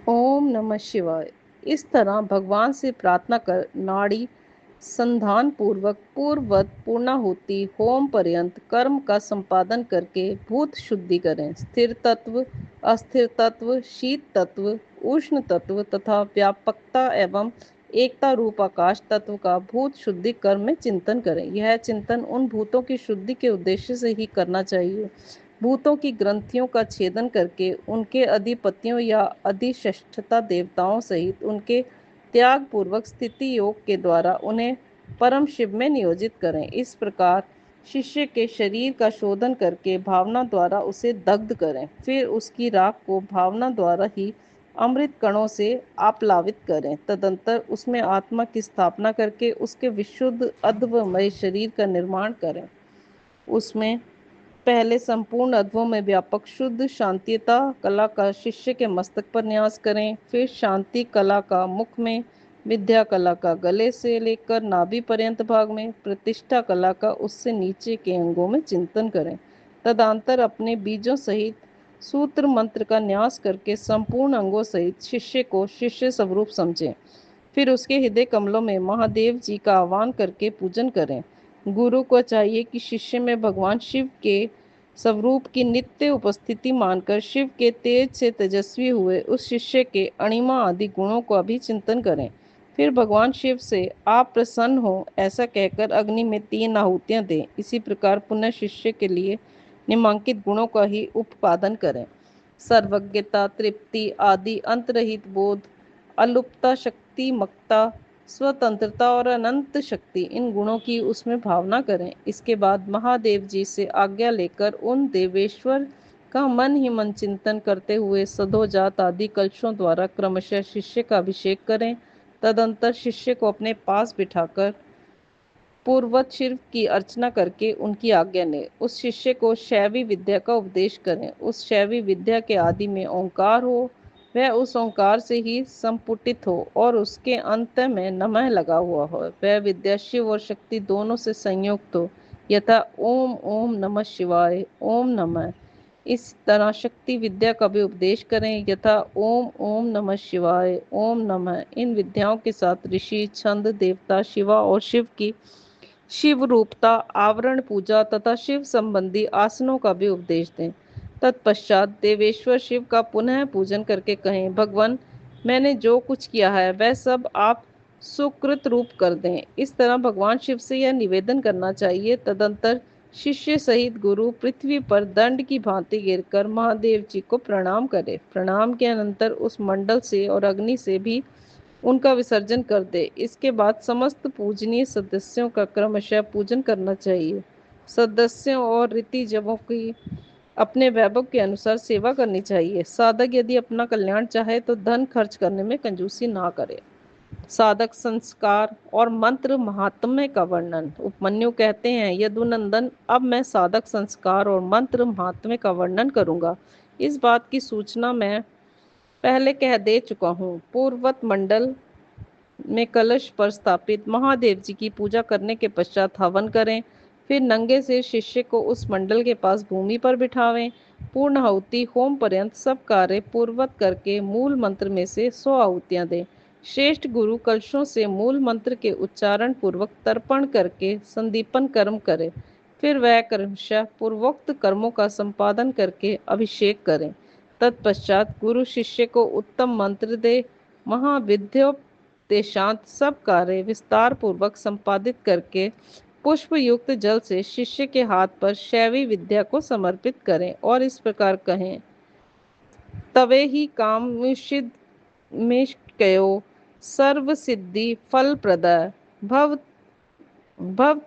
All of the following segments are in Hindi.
ओम नमः शिवाय। इस तरह भगवान से प्रार्थना कर नाड़ी संधान पूर्वक पूर्ववत पूर्णाहुति होम पर्यंत कर्म का संपादन करके भूत शुद्धि करें। स्थिर तत्व, अस्थिर तत्व, शीत तत्व, उष्ण तत्व तथा व्यापकता एवं एकता रूप आकाश तत्व का भूत शुद्धि कर्म में चिंतन करें। यह चिंतन उन भूतों की शुद्धि के उद्देश्य से ही करना चाहिए। भूतों की ग्रंथियों का छेदन करके उनके अधिपतियों या अधिष्ठता देवताओं सहित उनके त्याग पूर्वक स्थिति योग के द्वारा उन्हें परम शिव में नियोजित करें। इस प्रकार शिष्य के शरीर का शोधन करके भावना द्वारा उसे दग्ध करें। फिर उसकी राख को भावना द्वारा ही अमृत कणों से आप्लावित करें। तदंतर उसमें आत्मा की स्थापना करके उसके विशुद्ध अद्वमय शरीर का निर्माण करें। उसमें पहले संपूर्ण अध्वों में व्यापक शुद्ध शांतिता कला का शिष्य के मस्तक पर न्यास करें। फिर शांति कला का मुख में, विद्या कला का गले से लेकर नाभि पर्यंत भाग में, प्रतिष्ठा कला का उससे नीचे के अंगों में चिंतन करें। तदंतर अपने बीजों सहित सूत्र मंत्र का न्यास करके संपूर्ण अंगों सहित शिष्य को शिष्य स्वरूप समझें। फिर उसके हृदय कमलों में महादेव जी का आह्वान करके पूजन करें। गुरु को चाहिए कि शिष्य में भगवान शिव के स्वरूप की नित्य उपस्थिति मानकर शिव के तेज से तेजस्वी हुए उस शिष्य के अणिमा आदि गुणों का भी चिंतन करें। फिर भगवान शिव से आप प्रसन्न हो ऐसा कहकर अग्नि में 3 आहुतियां दें। इसी प्रकार पुनः शिष्य के लिए निम्नांकित गुणों का ही उपादन करें। सर्वज्ञता, तृप्ति आदि, अंतरहित बोध, अलुप्ता, शक्ति मक्ता, स्वतंत्रता और अनंत शक्ति, इन गुणों की उसमें भावना करें। इसके बाद महादेव जी से आज्ञा लेकर उन देवेश्वर का मन ही मन चिंतन करते हुए सधोजात आदि कलशों द्वारा क्रमशः शिष्य का अभिषेक करें। तदंतर शिष्य को अपने पास बिठाकर पूर्ववत शिव की अर्चना करके उनकी आज्ञा लें। उस शिष्य को शैवी विद्या का उपदेश करें। उस शैवी विद्या के आदि में ओंकार हो, वह उस ओंकार से ही संपुटित हो और उसके अंत में नमः लगा हुआ हो। वह विद्या शिव और शक्ति दोनों से संयुक्त हो, यथा ओम ओम नमः शिवाय, ओम नमः। इस तरह शक्ति विद्या का भी उपदेश करें, यथा ओम ओम नमः शिवाय, ओम नमः। इन विद्याओं के साथ ऋषि, छंद, देवता, शिवा और शिव की शिव रूपता, आवरण पूजा तथा शिव संबंधी आसनों का भी उपदेश दें। तत्पश्चात देवेश्वर शिव का पुनः पूजन करके कहें, भगवान मैंने जो कुछ किया है वह सब आप सुकृत रूप कर दें। इस तरह भगवान शिव से यह निवेदन करना चाहिए। तदंतर शिष्य सहित गुरु पृथ्वी पर दंड की भांति गिरकर महादेव जी को प्रणाम करे। प्रणाम के अनंतर उस मंडल से और अग्नि से भी उनका विसर्जन कर दे। इसके बाद समस्त पूजनीय सदस्यों का क्रमशः पूजन करना चाहिए। सदस्यों और रीतिजवों की अपने वैभव के अनुसार सेवा करनी चाहिए। साधक यदि अपना कल्याण चाहे तो धन खर्च करने में कंजूसी ना करे। साधक संस्कार और मंत्र महात्म्य का वर्णन। उपमन्यु कहते हैं, यदुनंदन अब मैं साधक संस्कार और मंत्र महात्म्य का वर्णन करूंगा। इस बात की सूचना मैं पहले कह दे चुका हूँ। पूर्ववत मंडल में कलश पर स्थापित महादेव जी की पूजा करने के पश्चात हवन करें। फिर नंगे से शिष्य को उस मंडल के पास भूमि पर बिठावें। पूर्ण आहुति होम पर्यंत सब कार्य पूर्ववत करके मूल मंत्र में से 100 आहुतियां दें। श्रेष्ठ गुरु कलशों से मूल मंत्र के उच्चारण पूर्वक तर्पण करके संदीपन कर्म करे। फिर वह क्रमशः पूर्वोक्त कर्मों का संपादन करके अभिषेक करें। तत्पश्चात गुरु शिष्य को उत्तम मंत्र दे। महाविद्योपदेशांत सब कार्य विस्तार पूर्वक संपादित करके पुष्प युक्त जल से शिष्य के हाथ पर शैवी विद्या को समर्पित करें और इस प्रकार कहें, तवे ही काम में कयो सर्व सिद्धि फल प्रद भव भव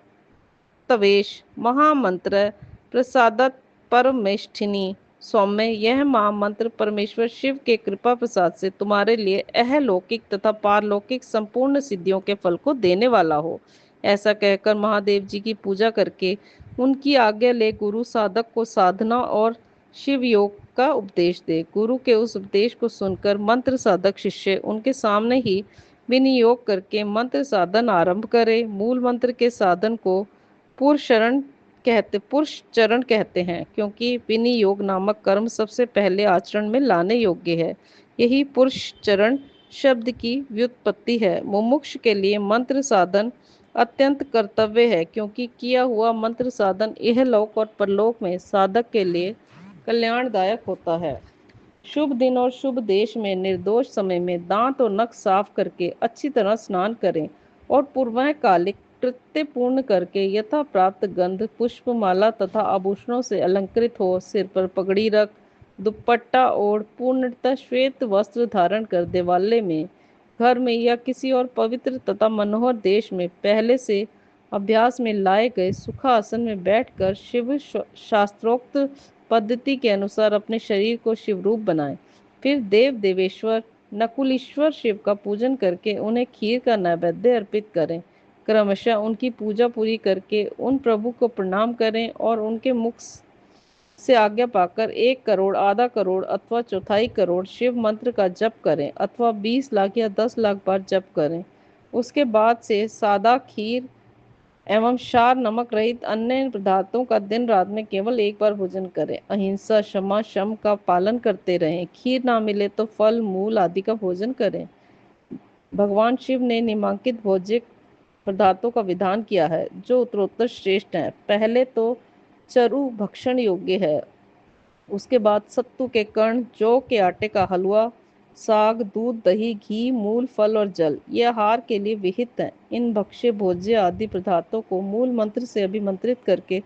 तवेश महामंत्र प्रसादत परमेष्ठिनी सौम्य। यह महामंत्र परमेश्वर शिव के कृपा प्रसाद से तुम्हारे लिए अहलौकिक तथा पारलौकिक संपूर्ण सिद्धियों के फल को देने वाला हो। ऐसा कहकर महादेव जी की पूजा करके उनकी आज्ञा ले गुरु साधक को साधना और शिव योग का उपदेश दे। गुरु के उस उपदेश को सुनकर मंत्र साधक शिष्य उनके सामने ही विनियोग करके मंत्र साधन आरंभ करे। मूल मंत्र के साधन को पुरुष चरण कहते हैं, क्योंकि विनियोग नामक कर्म सबसे पहले आचरण में लाने योग्य है। यही पुरुष चरण शब्द की व्युत्पत्ति है। मुमुक्ष के लिए मंत्र साधन अत्यंत कर्तव्य है, क्योंकि किया हुआ मंत्र साधन इहलोक और परलोक में साधक के लिए कल्याणदायक होता है। शुभ दिन और शुभ देश में निर्दोष समय में दांत और नख साफ करके अच्छी तरह स्नान करें और पूर्वकालिक कृत्य पूर्ण करके यथा प्राप्त गंध पुष्पमाला तथा आभूषणों से अलंकृत हो, सिर पर पगड़ी रख दुपट्टा ओढ़ पूर्णतः श्वेत वस्त्र धारण कर देवालय में, घर में या किसी और पवित्र तथा मनोहर देश में पहले से अभ्यास में लाए गए सुखासन में बैठकर शिव शास्त्रोक्त पद्धति के अनुसार अपने शरीर को शिवरूप बनाएं। फिर देव देवेश्वर नकुलेश्वर शिव का पूजन करके उन्हें खीर का नैवेद्य अर्पित करें। क्रमशः उनकी पूजा पूरी करके उन प्रभु को प्रणाम करें और उनके मुख से आज्ञा पाकर 1 करोड़, आधा करोड़ अथवा चौथाई करोड़ शिव मंत्र का जप करें अथवा 20 लाख या 10 लाख बार जप करें। उसके बाद से सादा खीर एवं क्षार नमक रहित अन्य पदार्थों का दिन रात में केवल एक बार भोजन करें। अहिंसा क्षमा शम का पालन करते रहें। खीर ना मिले तो फल मूल आदि का भोजन करें। भगवान शिव ने निम्नलिखित भोज्य पदार्थों का विधान किया है, जो उत्तरोत्तर श्रेष्ठ है। पहले तो चरु भक्षण योग्य है, उसके बाद सत्तू के कण, जौ के आटे का हलवा, साग, दूध, दही, घी, मूल, फल और जल ये आहार के लिए विहित हैं। इन भक्ष्य भोज्य आदि पदार्थों को मूल मंत्र से अभिमंत्रित करके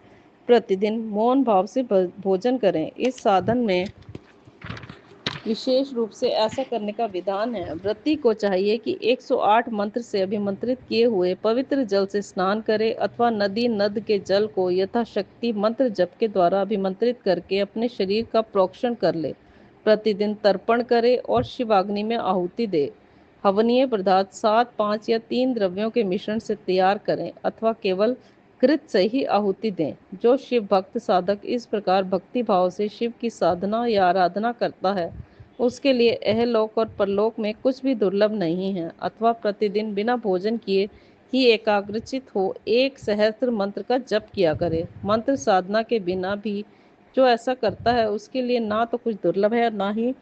प्रतिदिन मौन भाव से भोजन करें। इस साधन में विशेष रूप से ऐसा करने का विधान है। व्रती को चाहिए कि 108 मंत्र से अभिमंत्रित किए हुए पवित्र जल से स्नान करे अथवा नदी नद के जल को यथाशक्ति मंत्र जप के द्वारा अभिमंत्रित करके अपने शरीर का प्रोक्षण कर ले। प्रतिदिन तर्पण करे और शिवाग्नि में आहुति दे। हवनीय पदार्थ 7, 5 या 3 द्रव्यों के मिश्रण से तैयार करें अथवा केवल कृत से ही आहुति दें। जो शिव भक्त साधक इस प्रकार भक्ति भाव से शिव की साधना या आराधना करता है, उसके लिए अहलोक और परलोक में कुछ भी दुर्लभ नहीं है। अथवा प्रतिदिन बिना भोजन किए ही एकाग्रचित हो 1 सहस्त्र मंत्र का जप किया करे। मंत्र साधना के बिना भी जो ऐसा करता है, उसके लिए ना तो कुछ दुर्लभ है, ना ही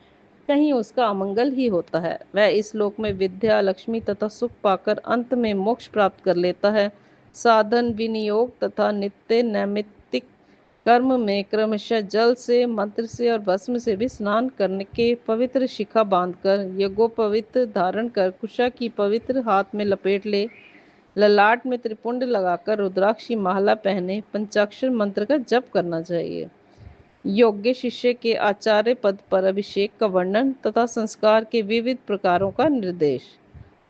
कहीं उसका अमंगल ही होता है। वह इस लोक में विद्या लक्ष्मी तथा सुख पाकर अंत में मोक्ष प्राप्त कर लेता है। साधन विनियोग तथा नित्य नैमित्तिक कर्म में क्रमशः जल से, मंत्र से और भस्म से भी स्नान करने के पवित्र शिखा बांधकर, यज्ञोपवीत धारण कर, कुशा की पवित्र हाथ में लपेट ले, ललाट में त्रिपुंड लगाकर रुद्राक्षी माला पहने पंचाक्षर मंत्र का जप करना चाहिए। योग्य शिष्य के आचार्य पद पर अभिषेक का वर्णन तथा संस्कार के विविध प्रकारों का निर्देश।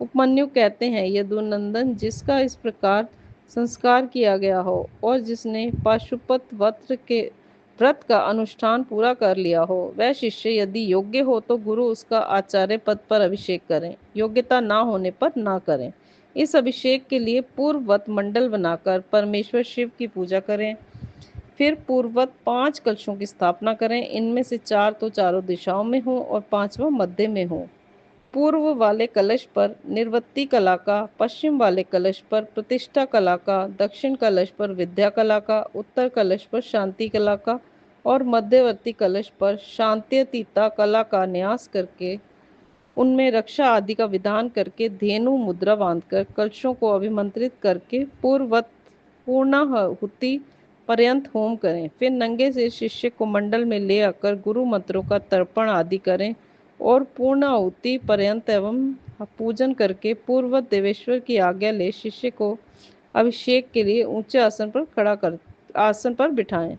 उपमन्यु कहते हैं, यदुनंदन जिसका इस प्रकार संस्कार किया गया हो और जिसने पाशुपत व्रत का अनुष्ठान पूरा कर लिया हो, वह शिष्य यदि योग्य हो तो गुरु उसका आचार्य पद पर अभिषेक करें, योग्यता ना होने पर ना करें। इस अभिषेक के लिए पूर्ववत मंडल बनाकर परमेश्वर शिव की पूजा करें। फिर पूर्ववत 5 कलशों की स्थापना करें। इनमें से 4 तो चारों दिशाओं में हो और 5वां मध्य में हो। पूर्व वाले कलश पर निर्वृत्ति कला का, पश्चिम वाले कलश पर प्रतिष्ठा कला का, दक्षिण कलश पर विद्या कला का, उत्तर कलश पर शांति कला का और मध्यवर्ती कलश पर शांत्यतीता कला का न्यास करके उनमें रक्षा आदि का विधान करके धेनु मुद्रा बांधकर कलशों को अभिमंत्रित करके पूर्ववत पूर्णाहुति पर्यंत होम करें। फिर नंगे से शिष्य को मंडल में ले आकर गुरु मंत्रों का तर्पण आदि करें और पूर्णाहुति पर्यंत एवं पूजन करके पूर्ववत देवेश्वर की आज्ञा ले शिष्य को अभिषेक के लिए ऊंचे आसन पर बिठाएं।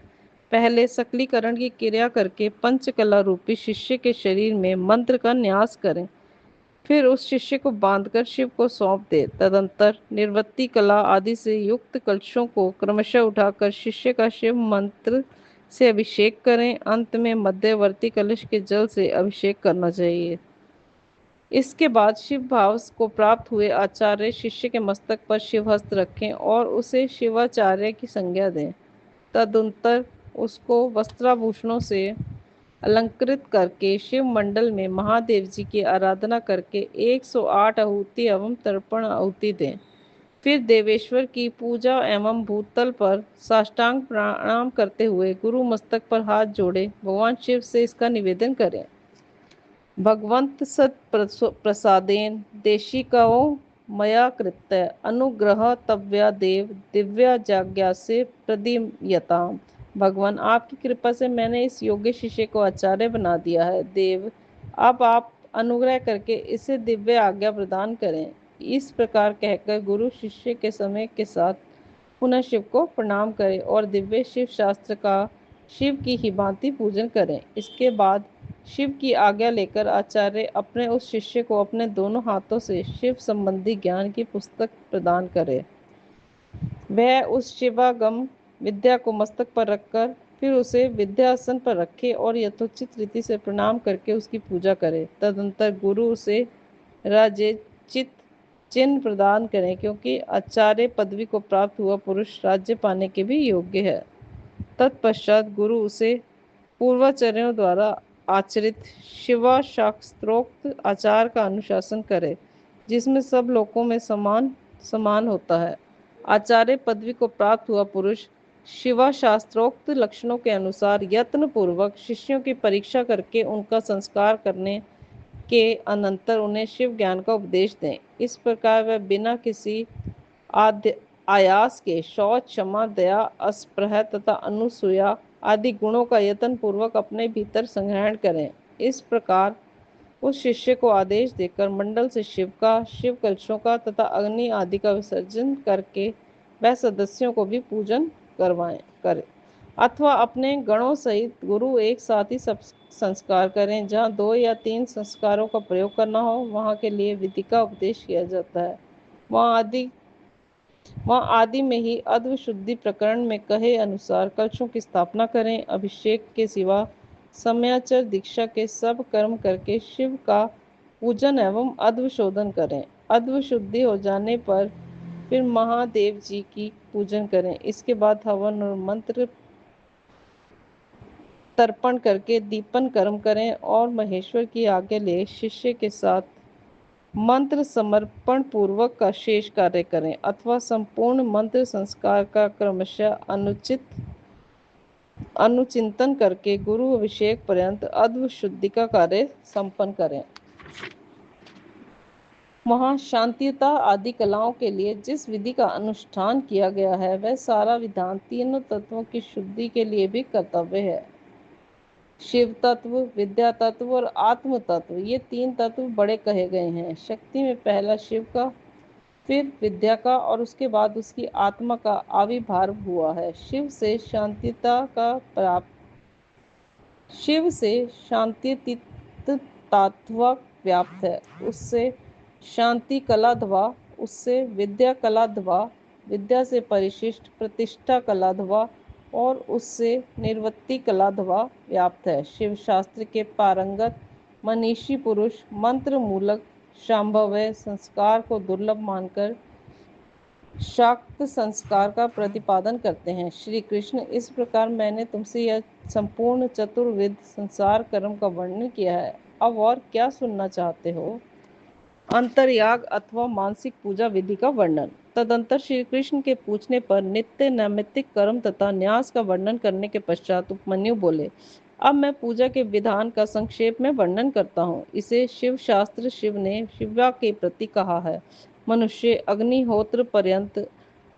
पहले सकलीकरण की क्रिया करके पंचकला रूपी शिष्य के शरीर में मंत्र का न्यास करें। फिर उस शिष्य को बांधकर शिव को सौंप दे। तदंतर निर्वृत्ति कला आदि से युक्त कलशों को क्रमशः उठाकर शिष्य का शिव मंत्र से अभिषेक करें। अंत में मध्यवर्ती कलश के जल से अभिषेक करना चाहिए। इसके बाद शिव भाव को प्राप्त हुए आचार्य शिष्य के मस्तक पर शिवहस्त रखें और उसे शिवाचार्य की संज्ञा दें। तदुत्तर उसको वस्त्राभूषणों से अलंकृत करके शिव मंडल में महादेव जी की आराधना करके 108 आहुति एवं तर्पण आहुति दें। फिर देवेश्वर की पूजा एवं भूतल पर साष्टांग प्रणाम करते हुए गुरु मस्तक पर हाथ जोड़े भगवान शिव से इसका निवेदन करें। भगवंत सत् प्रसादेन देशिकौ मया कृत्य अनुग्रह तव्या देव दिव्या जाज्ञा से प्रदीयताम। भगवान, आपकी कृपा से मैंने इस योग्य शिष्य को आचार्य बना दिया है। देव, अब आप अनुग्रह करके इसे दिव्य आज्ञा प्रदान करें। इस प्रकार कहकर गुरु शिष्य के समय के साथ पुनः शिव को प्रणाम करें और दिव्य शिव शास्त्र का शिव की ही भांति पूजन करें। इसके बाद शिव की आज्ञा लेकर आचार्य अपने उस शिष्य को अपने दोनों हाथों से शिव संबंधी ज्ञान की पुस्तक प्रदान करे। वह उस शिवागम विद्या को मस्तक पर रखकर फिर उसे विद्यासन पर रखे और यथोचित रीति से प्रणाम करके उसकी पूजा करे। तदंतर गुरु उसे राज्यचित चिन्ह प्रदान करें, क्योंकि आचार्य पदवी को प्राप्त हुआ पुरुष राज्य पाने के भी योग्य है। तत्पश्चात गुरु उसे पूर्वाचार्यों द्वारा आचरित शिवाशास्त्रोक्त आचार का अनुशासन करे, जिसमें सब लोकों में समान समान होता है। आचार्य पदवी को प्राप्त हुआ पुरुष शिवाशास्त्रोक्त लक्षणों के अनुसार यत्न पूर्वक शिष्यों की परीक्षा करके उनका संस्कार करने के अनंतर उन्हें शिव ज्ञान का उपदेश दें। इस प्रकार वह बिना किसी आयास के शौच, क्षमा, दया, अस्पृह तथा अनुसूया आदि गुणों का यत्न पूर्वक अपने भीतर संग्रहण करें। इस प्रकार उस शिष्य को आदेश देकर मंडल से शिव का, शिव कलशों का तथा अग्नि आदि का विसर्जन करके वह सदस्यों को भी पूजन करे, अथवा अपने गणों सहित गुरु एक साथ ही सब संस्कार करें। जहाँ 2 या 3 संस्कारों का प्रयोग करना हो, वहाँ के लिए विधि का उपदेश किया जाता है। वहाँ आदि में ही अद्व शुद्धि प्रकरण में कहे अनुसार कलशों की स्थापना करें। अभिषेक के सिवा समयाचर दीक्षा के सब कर्म करके शिव का पूजन एवं अद्व शोधन करें। अद्व शुद्धि हो जाने पर फिर महादेव जी की पूजन करें। इसके बाद हवन और मंत्र तर्पण करके दीपन कर्म करें और महेश्वर की आज्ञा ले शिष्य के साथ मंत्र समर्पण पूर्वक का शेष कार्य करें, अथवा संपूर्ण मंत्र संस्कार का क्रमशः अनुचिंतन करके गुरु अभिषेक पर्यंत अद्व शुद्धि का कार्य संपन्न करें। वहाँ शांतियुता आदि कलाओं के लिए जिस विधि का अनुष्ठान किया गया है, वह सारा विधान तीनों तत्वों की शुद्धि के लिए भी कर्तव्य है। शिव तत्व, विद्या तत्व और आत्म तत्व, ये 3 तत्व बड़े कहे गए हैं। शक्ति में पहला शिव का, फिर विद्या का और उसके बाद उसकी आत्मा का आविर्भाव हुआ है। शिव से शांतितात्वा व्याप्त है, उससे शांति कलाध्वा, उससे विद्या कलाध्वा, विद्या से परिशिष्ट प्रतिष्ठा कलाध्वा और उससे निर्वृत्ति कलाध्वा व्याप्त है। शिव शास्त्र के पारंगत मनीषी पुरुष मंत्र मूलक शांभव्य संस्कार को दुर्लभ मानकर शाक्त संस्कार का प्रतिपादन करते हैं। श्री कृष्ण, इस प्रकार मैंने तुमसे यह संपूर्ण चतुर्विध संसार कर्म का वर्णन किया है। अब और क्या सुनना चाहते हो? अंतर्याग अथवा मानसिक पूजा विधि का वर्णन। तदंतर श्री कृष्ण के पूछने पर नित्य नैमित्तिक कर्म तथा न्यास का वर्णन करने के पश्चात उपमन्यु बोले, अब मैं पूजा के विधान का संक्षेप में वर्णन करता हूँ। इसे शिव शास्त्र शिव ने शिवा के प्रति कहा है। मनुष्य अग्निहोत्र पर्यंत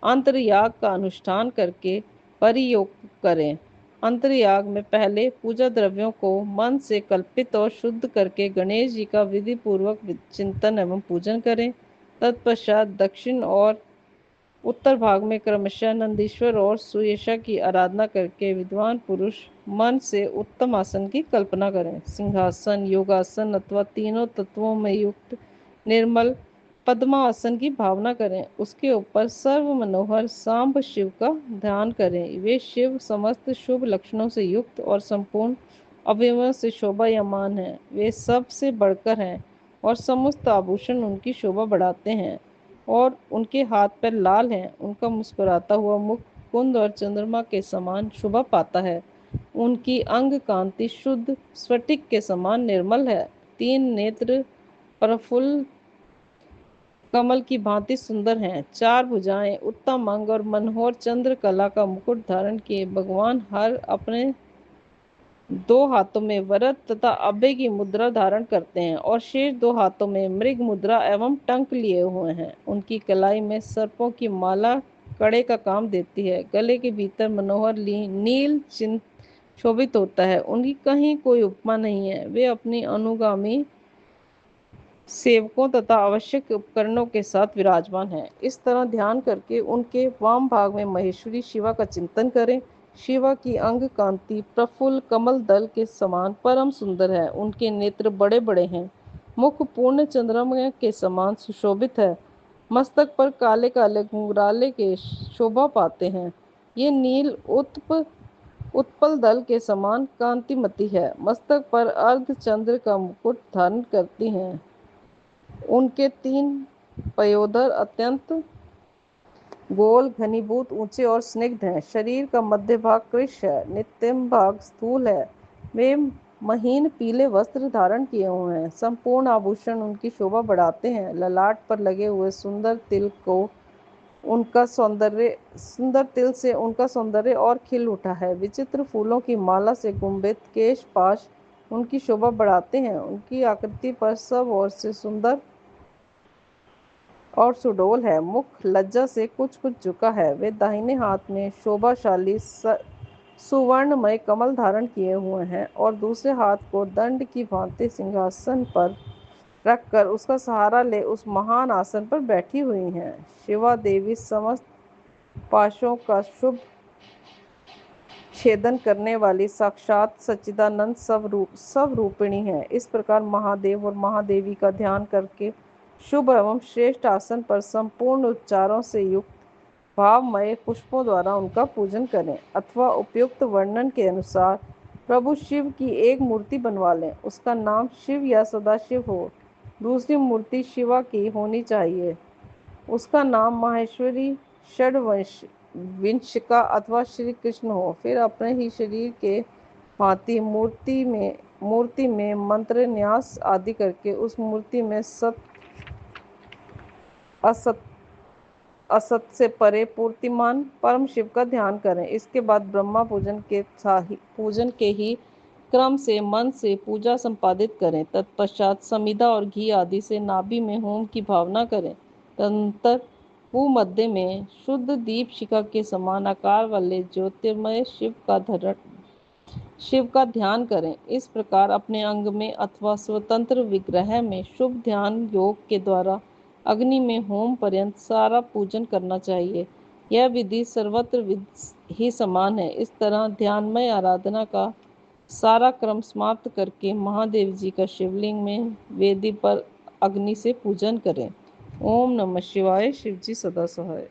अंतर्याग का अनुष्ठान करके परियोग करें। अंतर्याग में पहले पूजा द्रव्यों को मन से कल्पित और शुद्ध करके गणेश जी का विधि पूर्वक चिंतन एवं पूजन करें। तत्पश्चात दक्षिण और उत्तर भाग में क्रमशः नंदीश्वर और सुयशा की आराधना करके विद्वान पुरुष मन से उत्तम आसन की कल्पना करें। सिंहासन, योगासन अथवा तीनों तत्वों में युक्त निर्मल पद्मासन की भावना करें। उसके ऊपर सर्व मनोहर सांब शिव का ध्यान करें। वे शिव समस्त शुभ लक्षणों से युक्त और संपूर्ण अवयवों से शोभायमान हैं। वे सबसे बढ़कर हैं और समस्त आभूषण उनकी शोभा बढ़ाते हैं और उनके हाथ पैर लाल हैं। उनका मुस्कुराता हुआ मुख कुंद और चंद्रमा के समान शोभा पाता है। उनकी अंग कांति शुद्ध स्फटिक के समान निर्मल है। 3 नेत्र प्रफुल्ल कमल की भांति सुंदर हैं। 4 भुजाएं, उत्तम अंग और मनोहर चंद्र कला का मुकुट धारण किए भगवान हर अपने 2 हाथों में वरद तथा अभय की मुद्रा धारण करते हैं और शेष 2 हाथों में मृग मुद्रा एवं टंक लिए हुए हैं। उनकी कलाई में सर्पों की माला कड़े का काम देती है। गले के भीतर मनोहर नील चिन्ह शोभित होता है। उनकी कहीं कोई उपमा नहीं है। वे अपनी अनुगामी सेवकों तथा आवश्यक उपकरणों के साथ विराजमान हैं। इस तरह ध्यान करके उनके वाम भाग में महेश्वरी शिवा का चिंतन करें। शिवा की अंग कांति प्रफुल्ल कमल दल के समान परम सुंदर है। उनके नेत्र बड़े बड़े हैं। मुख पूर्ण चंद्रमा के समान सुशोभित है। मस्तक पर काले काले घुंघराले के शोभा पाते हैं। ये नील उत्पल दल के समान कांतिमती है। मस्तक पर अर्धचंद्र का मुकुट धारण करती हैं। उनके 3 पयोधर अत्यंत गोल, घनीभूत, ऊंचे और स्निग्ध हैं। शरीर का मध्य भाग कृश है, नितंब भाग स्थूल है। वे महीन पीले वस्त्र धारण किए हुए हैं। संपूर्ण आभूषण उनकी शोभा बढ़ाते हैं। ललाट पर लगे हुए सुंदर तिल से उनका सौंदर्य और खिल उठा है। विचित्र फूलों की माला से गुंबित केश पाश उनकी शोभा बढ़ाते हैं। उनकी आकृति पर सब ओर से सुंदर और सुडौल है। मुख लज्जा से कुछ कुछ झुका है। वे दाहिने हाथ में शोभाशाली सुवर्णमय कमल धारण किए हुए हैं और दूसरे हाथ को दंड की भांति सिंहासन पर रखकर उसका सहारा ले उस महान आसन पर बैठी हुई हैं। शिवा देवी समस्त पाशों का शुभ छेदन करने वाली साक्षात सच्चिदानंद सब रूपिणी है। इस प्रकार महादेव और महादेवी का ध्यान करके शुभ एवं श्रेष्ठ आसन पर संपूर्ण उच्चारों से युक्त भावमय पुष्पों द्वारा उनका पूजन करें अथवा उपयुक्त वर्णन के अनुसार प्रभु शिव की एक मूर्ति बनवा लें। उसका नाम शिव या सदाशिव हो। दूसरी मूर्ति शिवा की होनी चाहिए। उसका नाम माहेश्वरी षड्विंशिका अथवा श्री कृष्ण हो। फिर अपने ही शरीर के भांति मूर्ति में मंत्र न्यास आदि करके उस मूर्ति में असत से परे पूर्तिमान परम शिव का ध्यान करें। इसके बाद ब्रह्मा पूजन के ही क्रम से मन से पूजा संपादित करें। तत्पश्चात समिधा और घी आदि से नाभि में होम की भावना करें। तदनंतर भूमध्य में शुद्ध दीप शिखा के समान आकार वाले ज्योतिर्मय शिव का ध्यान करें। इस प्रकार अपने अंग में अथवा स्वतंत्र विग्रह में शुभ ध्यान योग के द्वारा अग्नि में होम पर्यंत सारा पूजन करना चाहिए। यह विधि सर्वत्र ही समान है। इस तरह ध्यानमय आराधना का सारा क्रम समाप्त करके महादेव जी का शिवलिंग में वेदी पर अग्नि से पूजन करें। ओम नमः शिवाय। शिव जी सदा सहाय।